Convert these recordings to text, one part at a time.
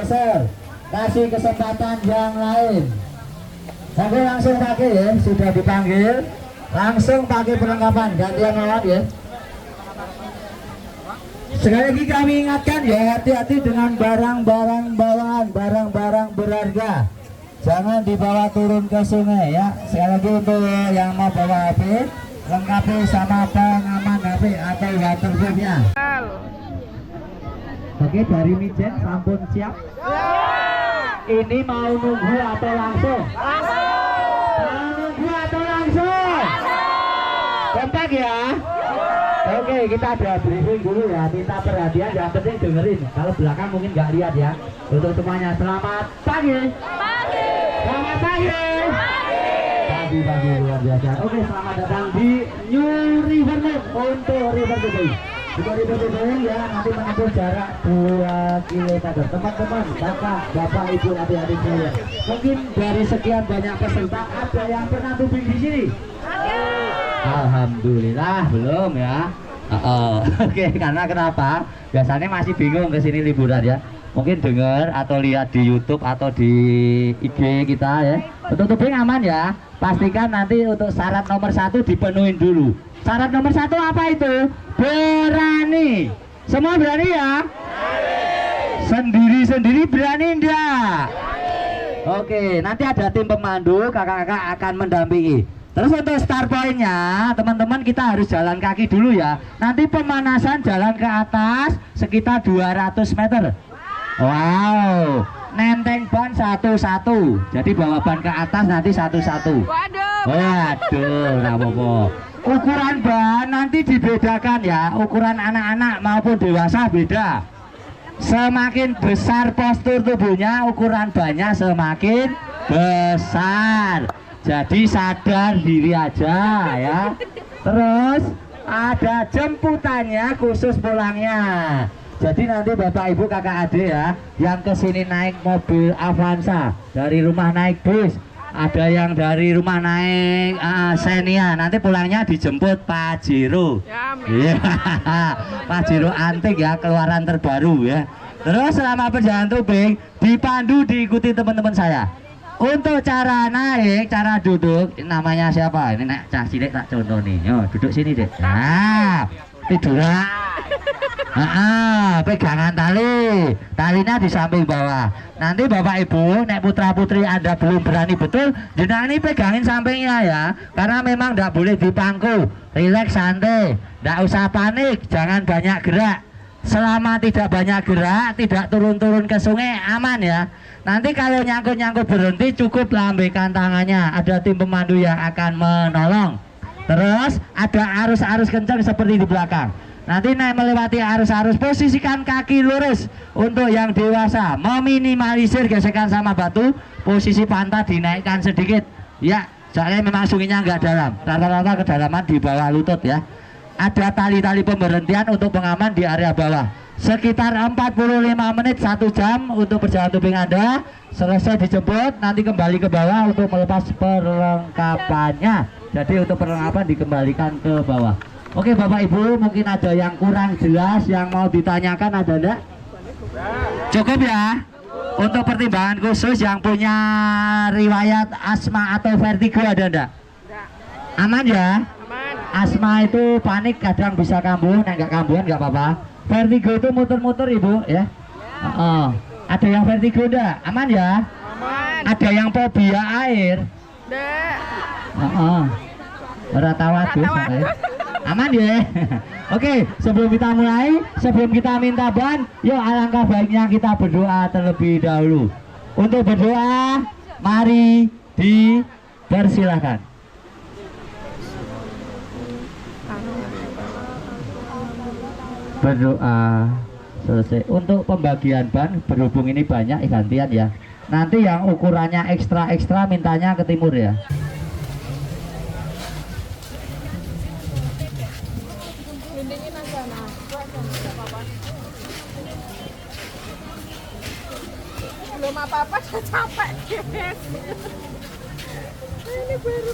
sponsor. Kasih kesempatan yang lain. Sampai langsung pakai ya, sudah dipanggil. Langsung pakai perlengkapan, gantian lawan ya. Sekali lagi kami ingatkan ya, hati-hati dengan barang-barang bawaan, barang-barang berharga. Jangan dibawa turun ke sungai ya. Sekali lagi untuk yang mau bawa HP, lengkapi sama pengaman HP atau waterproofnya. Oke, dari Mijen sampun siap. Ini mau nunggu atau langsung? Mau nunggu atau langsung? Kompak ya. Oke, kita ada briefing dulu ya. Minta perhatian, yang penting dengerin. Kalau belakang mungkin nggak lihat ya. Untuk semuanya, selamat pagi. Selamat pagi. Pagi luar biasa. Oke, selamat datang di New River Loop untuk River Tubing. Untuk River Tubing ya, nanti menempuh jarak 2 km. Teman-teman, bapak, ibu, adik-adik saya. Mungkin dari sekian banyak peserta ada yang pernah tubing di sini. Alhamdulillah belum ya. Oke, karena kenapa? Biasanya masih bingung ke sini liburan ya. Mungkin dengar atau lihat di YouTube atau di IG kita ya. Untuk tubing aman ya. Pastikan nanti untuk syarat nomor 1 dipenuhin dulu. Syarat nomor 1 apa itu? Berani. Semua berani ya? Sendiri-sendiri berani enggak? Oke, nanti ada tim pemandu, kakak-kakak akan mendampingi. Terus untuk start pointnya, teman-teman kita harus jalan kaki dulu ya. Nanti pemanasan jalan ke atas sekitar 200 meter. Wow, nenteng ban satu-satu. Jadi bawa ban ke atas nanti satu-satu. Waduh, nah bobo. Ukuran ban nanti dibedakan ya. Ukuran anak-anak maupun dewasa beda. Semakin besar postur tubuhnya, ukuran bannya semakin besar. Jadi sadar diri aja ya. Terus ada jemputannya khusus pulangnya. Jadi nanti bapak ibu kakak adik ya, yang kesini naik mobil Avanza, dari rumah naik bus, ada yang dari rumah naik Xenia, nanti pulangnya dijemput Pajero. Iya, Pajero antik ya, keluaran terbaru ya. Terus selama perjalanan tubing dipandu, diikuti teman-teman saya. Untuk cara naik, cara duduk, namanya siapa? Ini nek cah cilik tak contoh nih. Yo, duduk sini deh. Nah, tidur. Pegangan tali. Talinya di samping bawah. Nanti bapak ibu, nek putra putri Anda belum berani betul, jenengan ini pegangin sampingnya ya. Karena memang tidak boleh dipangku. Rileks, santai. Tidak usah panik, jangan banyak gerak. Selama tidak banyak gerak, tidak turun-turun ke sungai, aman ya. Nanti kalau nyangkut-nyangkut berhenti, cukup lambaikan tangannya. Ada tim pemandu yang akan menolong. Terus ada arus-arus kencang seperti di belakang. Nanti naik melewati arus-arus, posisikan kaki lurus. Untuk yang dewasa, meminimalisir gesekan sama batu, posisi pantat dinaikkan sedikit. Ya, soalnya memang sungainya nggak dalam. Rata-rata kedalaman di bawah lutut ya. Ada tali-tali pemberhentian untuk pengaman di area bawah. Sekitar 45 menit 1 jam untuk perjalanan tubing Anda. Selesai dijemput, nanti kembali ke bawah untuk melepas perlengkapannya. Jadi untuk perlengkapan dikembalikan ke bawah. Oke bapak ibu, mungkin ada yang kurang jelas yang mau ditanyakan, ada enggak? Cukup ya. Untuk pertimbangan khusus yang punya riwayat asma atau vertigo ada enggak? Aman ya? Asma itu panik kadang bisa kambuh, nah enggak kambuhan enggak apa-apa. Vertigo itu muter-muter ibu ya. Ada yang vertigo enggak? Aman ya? Aman. Ada yang fobia air? Enggak. Ratawadus. Aman ya. Oke, sebelum kita mulai, sebelum kita minta ban, yuk alangkah baiknya kita berdoa terlebih dahulu. Untuk berdoa, mari dipersilahkan. Berdoa selesai. Untuk pembagian ban, berhubung ini banyak gantian ya. Nanti yang ukurannya ekstra mintanya ke timur ya. Belum apa-apa udah capek guys. Ini baru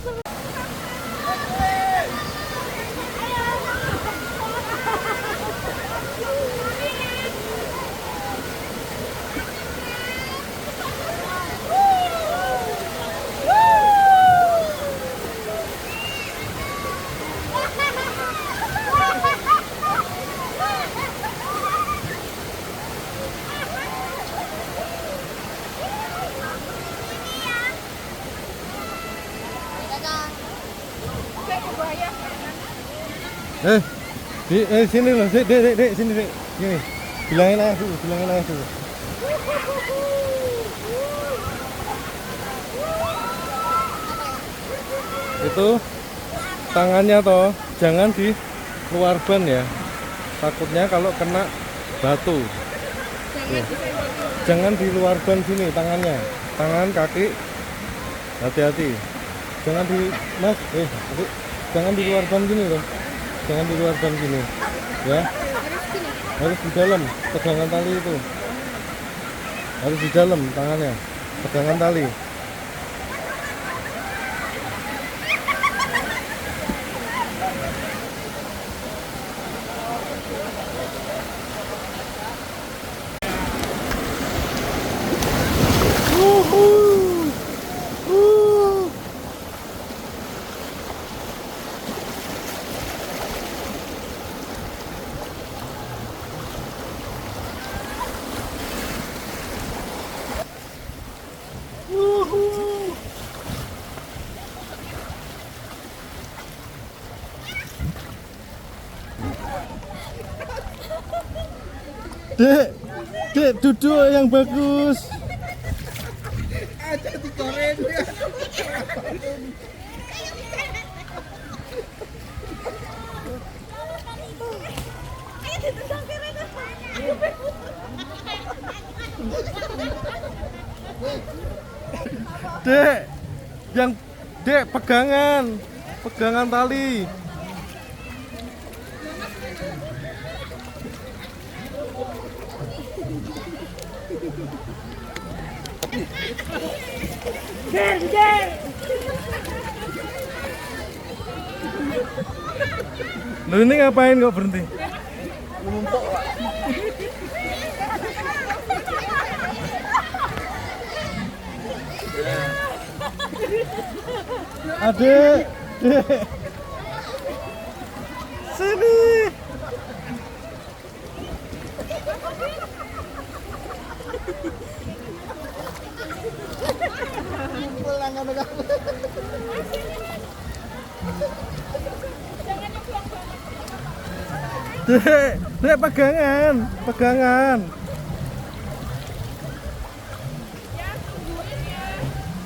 Sini loh, dek, sini dek. Gini, bilangin ayah dulu, bilangin ayah dulu. Itu tangannya toh, jangan di luar ban ya. Takutnya kalau kena batu. Tuh. Jangan di luar ban sini tangannya, tangan kaki, hati-hati. Jangan di mas, adik, jangan di luar ban gini loh, jangan di luar ban gini, ya. Harus di dalam, pegangan tali itu, harus di dalam tangannya, pegangan tali. Dek, duduk yang bagus. Aja digoreng. Dek, pegangan tali. Lu ini ngapain kok berhenti? Numpuk, Pak. Adek, dek. Sini. Pulang kan enggak. Dek, pegangan.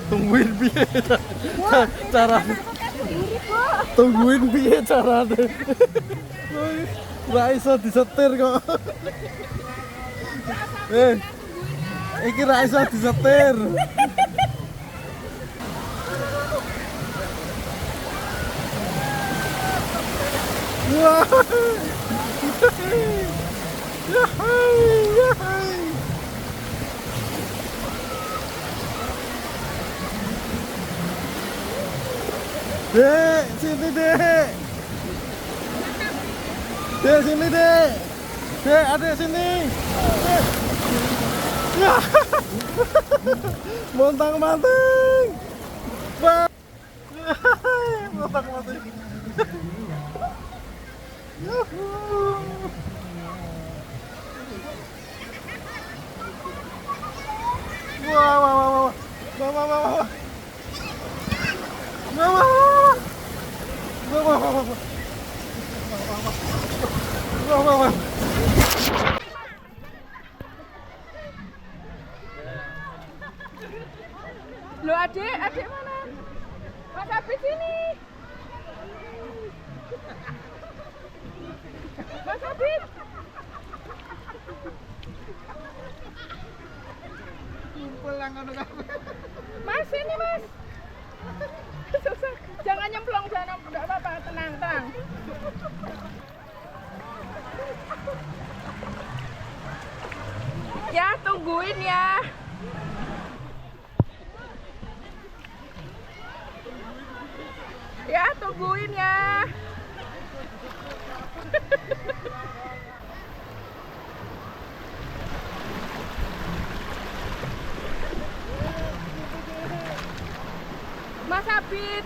Tungguin piye cara. Tungguin piye carane. Ora iso disetir kok. Iki ora iso disetir. Wah. Dek, sini dek. Dek, sini dek. Dek, adek sini. Dek. Ya. Montang-manting. Montang-manting. Wah. Loh, adik mana? Mas Abid sini. Mas Abid. Pulang kan enggak. Mas ini, Mas. Jangan nyemplung, jangan enggak apa-apa, tenang. Ya, tungguin ya. Ya, tungguin ya. Mas Abid.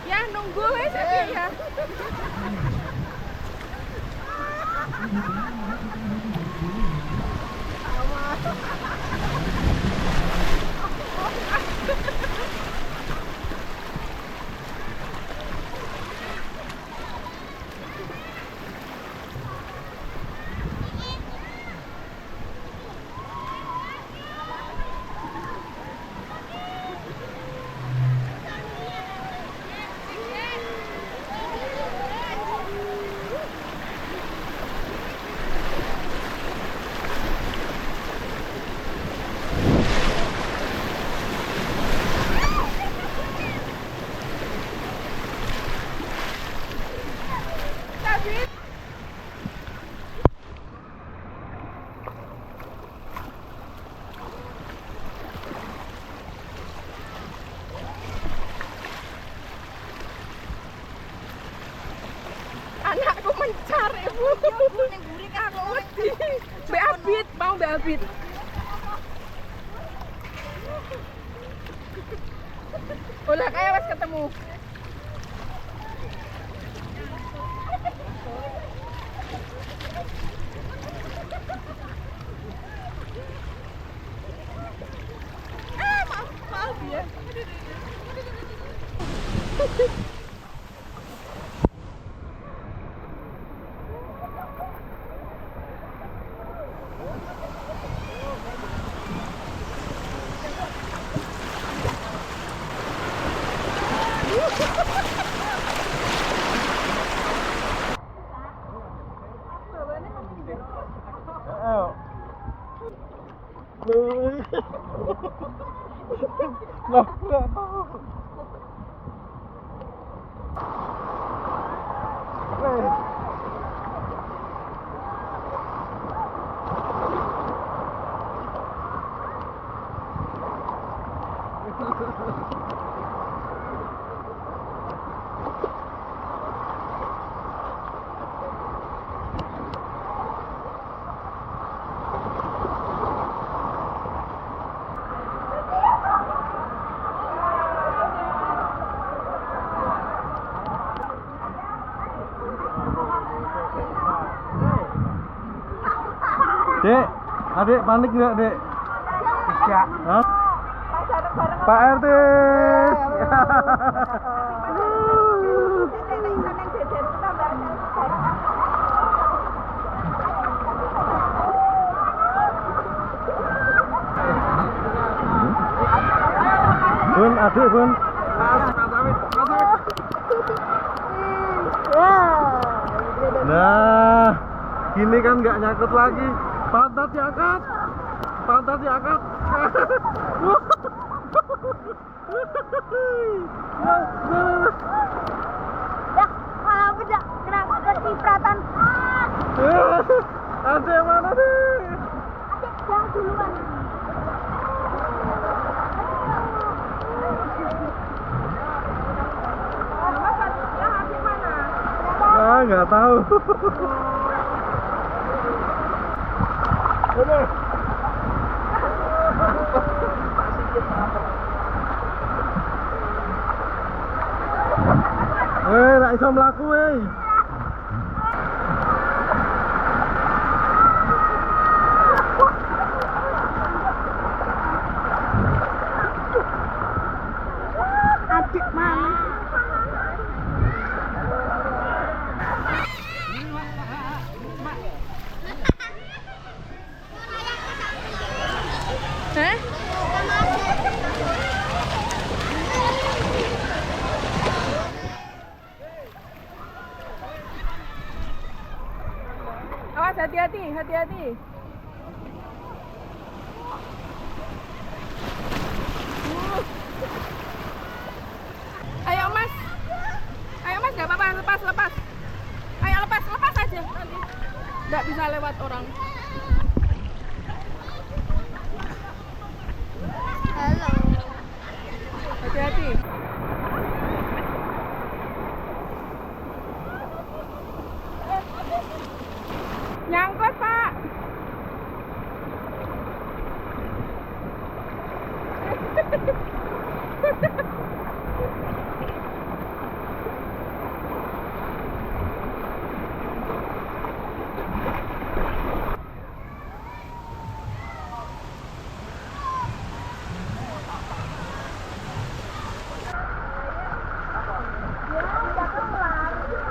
Ya, nunggu wes Abid ya. Anakku mencar ibu. Aku wedi. Mbak Abid, mau Mbak Abid. Ulah kayak wes ketemu. Maaf ya. Dek, adik panik nggak dek? Tidak. Hah? Pak RT. Bun, adik bun. Nah, gini kan nggak nyangkut lagi. Pantat diangkat. Pantat diangkat. Ya, kalau tidak kenapa kecipratan? Adik mana deh? Adik yang duluan. Ah, nggak tahu. Nggak bisa melaku, Adik mana? Awas, hati-hati, hati-hati. Ayo mas, nggak apa-apa, lepas. Ayo lepas aja nanti. Nggak bisa lewat orang. Halo. Hati-hati. Nyangkut pak.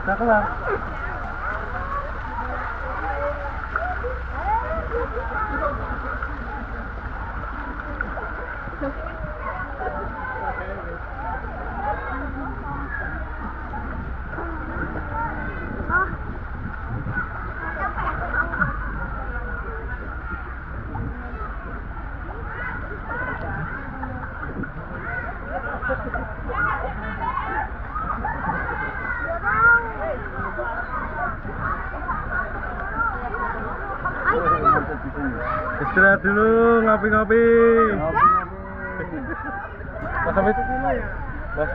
Udah kelar. Istirahat dulu, ngopi-ngopi. Mas Hamid, Mas.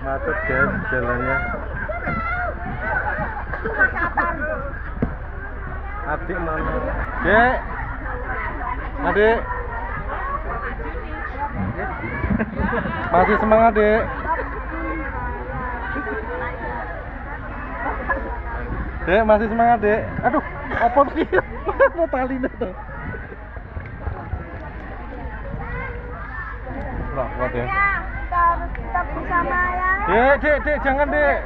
Macet guys jalannya. Adik mana? Dek, adik. Masih semangat dek. Dek, masih semangat, Dek. Aduh, apa sih? Mau tali tuh. Nah, kuat ya. Kita harus tetap bersama ya. Dek, jangan, Dek.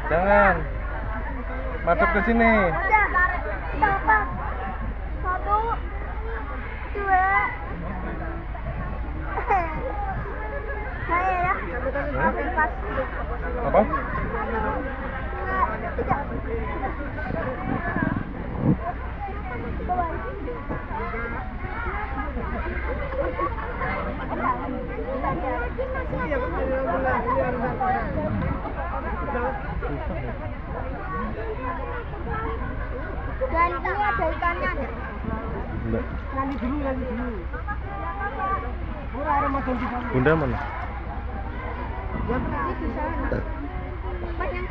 Jangan. Madep ke sini. Udah, kita apa? 1, 2. Saya ya. Oke, pas. Apa? Dan ini ada ikannya ada. Enggak. Bunda mana? Itu sana. Pas yang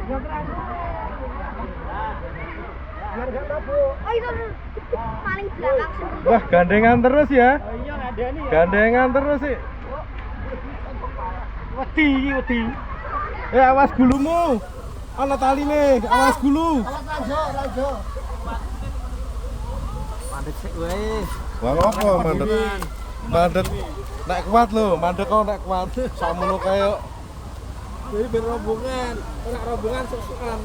oh itu paling belakang sendiri. Wah, gandengan terus ya. Gandengan terus sih. Wedi. Awas gulumu. Ana tali nih, awas gulu. Mandek sik wae. Wah, apa mandek? Mandek nek kuat lho, mandek kok nek kuat. Samono kaya jadi ben rombongan, ora rombongan sok-sokan.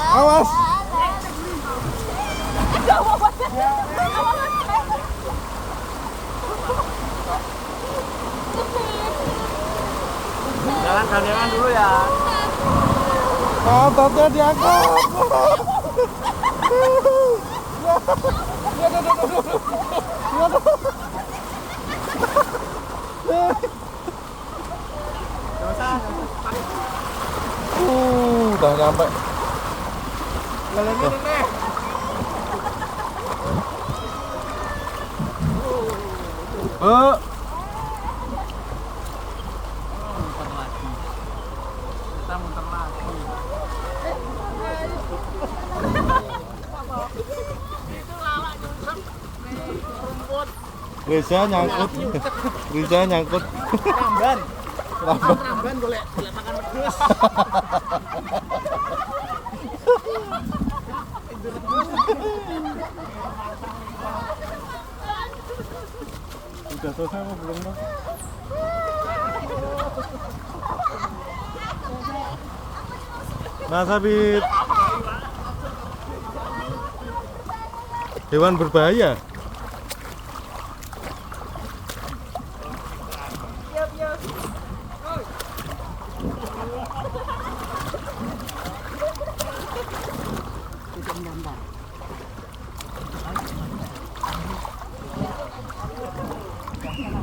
Awas. Jangan gandengan dulu ya. Pantatnya diangkat. Udah nyampe. Kita muter lagi. Reza nyangkut. Ramban golek makan wedhus. Udah selesai apa belum, Mas? Mas Habib. Hewan berbahaya.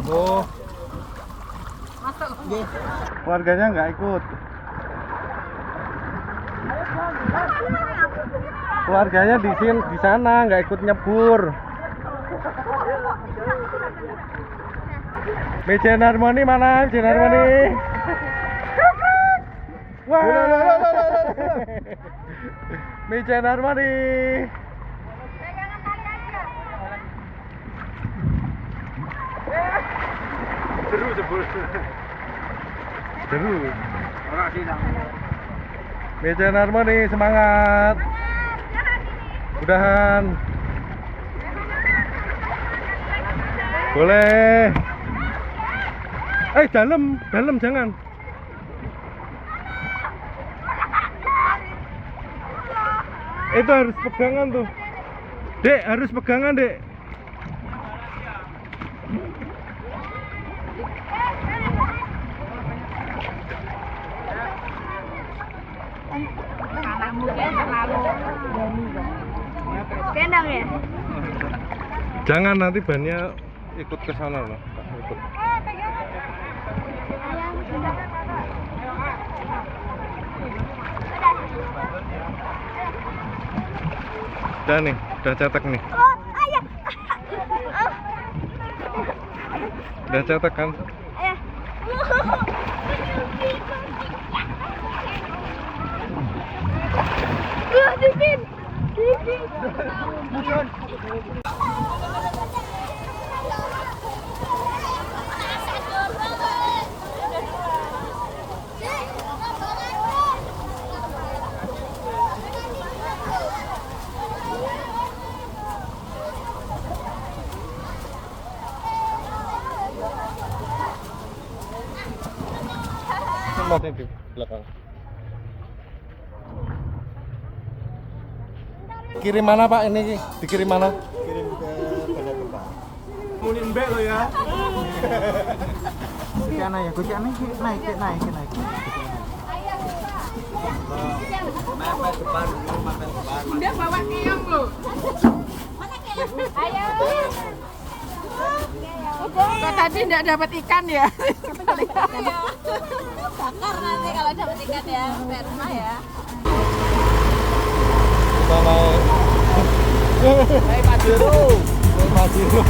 Oh, keluarganya nggak ikut. Keluarganya di sana nggak ikut nyebur. Mijen Harmoni mana? Mijen Harmoni. Wah. Mijen Harmoni. Pegangan tali aja. Seru. Meja Harmoni semangat. Udahan. Boleh. Dalam jangan. Itu harus pegangan tuh. Dek, harus pegangan, Dek. Gendang ya? Jangan, nanti bannya ikut ke sana loh. Ikut. Udah nih, udah cetek nih. Udah cetek kan? Dipin. Tempatnya di belakang. Kirim mana Pak ini? Dikirim mana? Kirim ke Balai Kembang. Munin bek lo ya. Kucana ya, kucana naik. Mepet depan, makan depan. Dia bawa keong loh. Ayo. Kok tadi enggak dapat ikan ya? Bakar nanti kalau dapat ikan ya, sampai rumah ya. Kita naik. Hei Padiru. Padiru.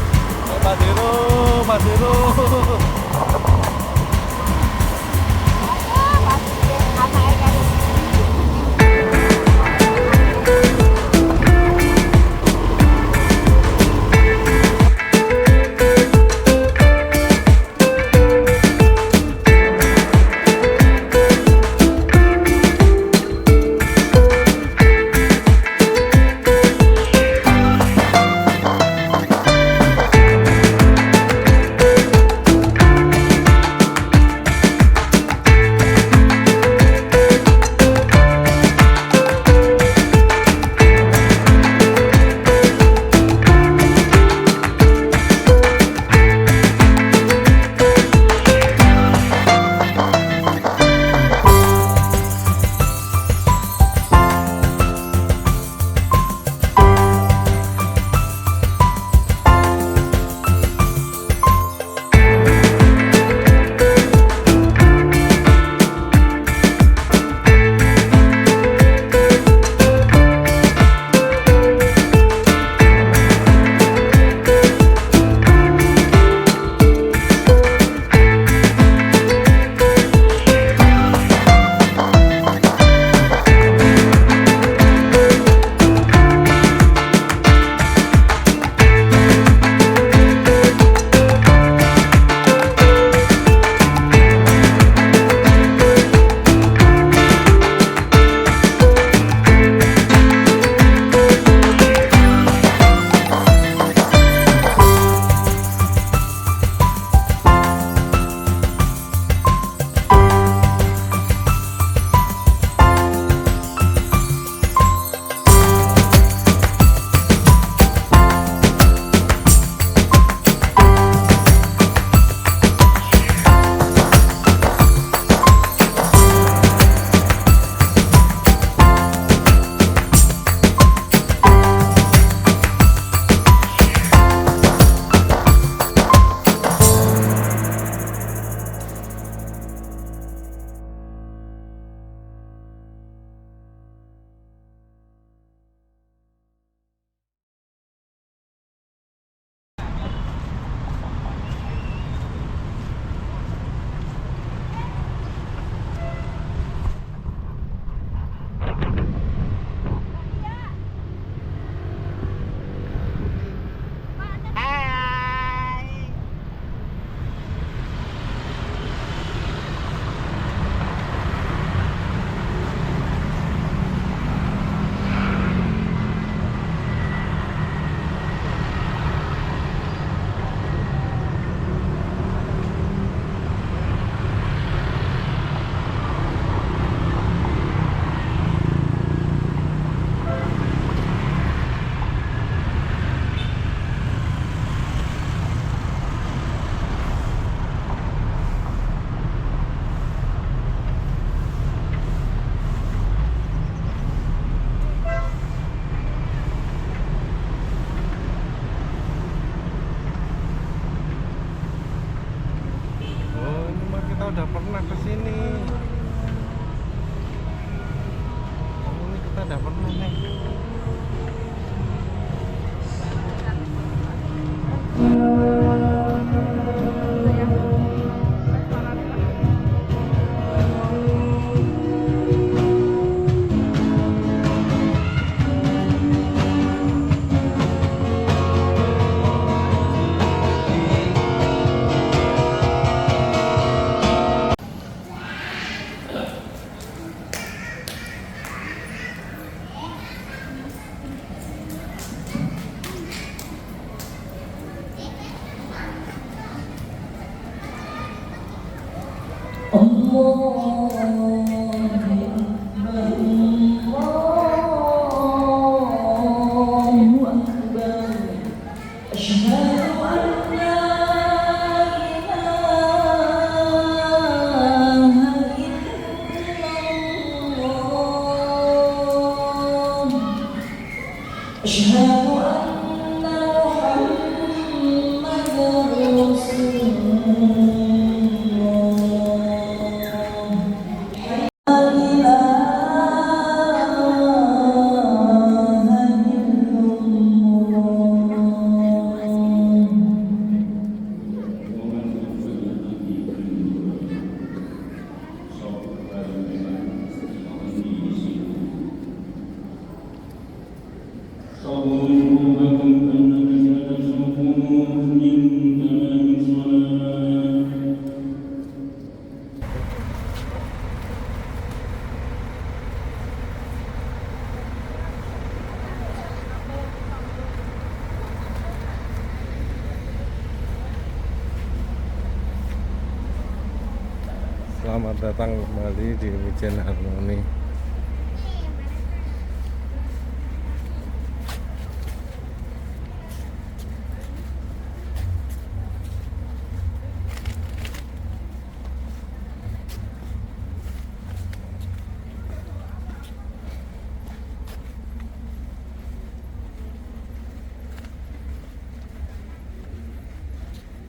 Selamat datang kembali di Wijen Harmoni.